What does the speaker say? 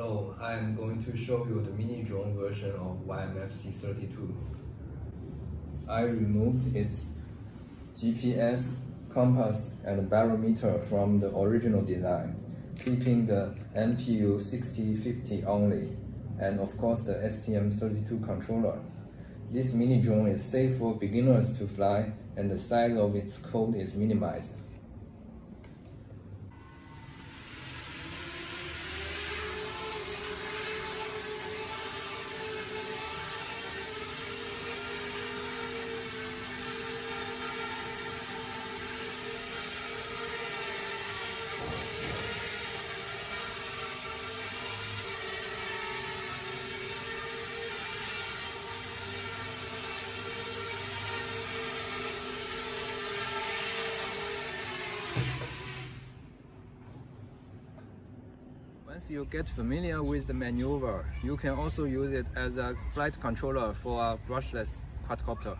Hello, I am going to show you the mini drone version of YMFC 32. I removed its GPS, compass, and barometer from the original design, keeping the MPU 6050 only, and of course the STM32 controller. This mini drone is safe for beginners to fly, and the size of its code is minimized. Once you get familiar with the maneuver, you can also use it as a flight controller for a brushless quadcopter.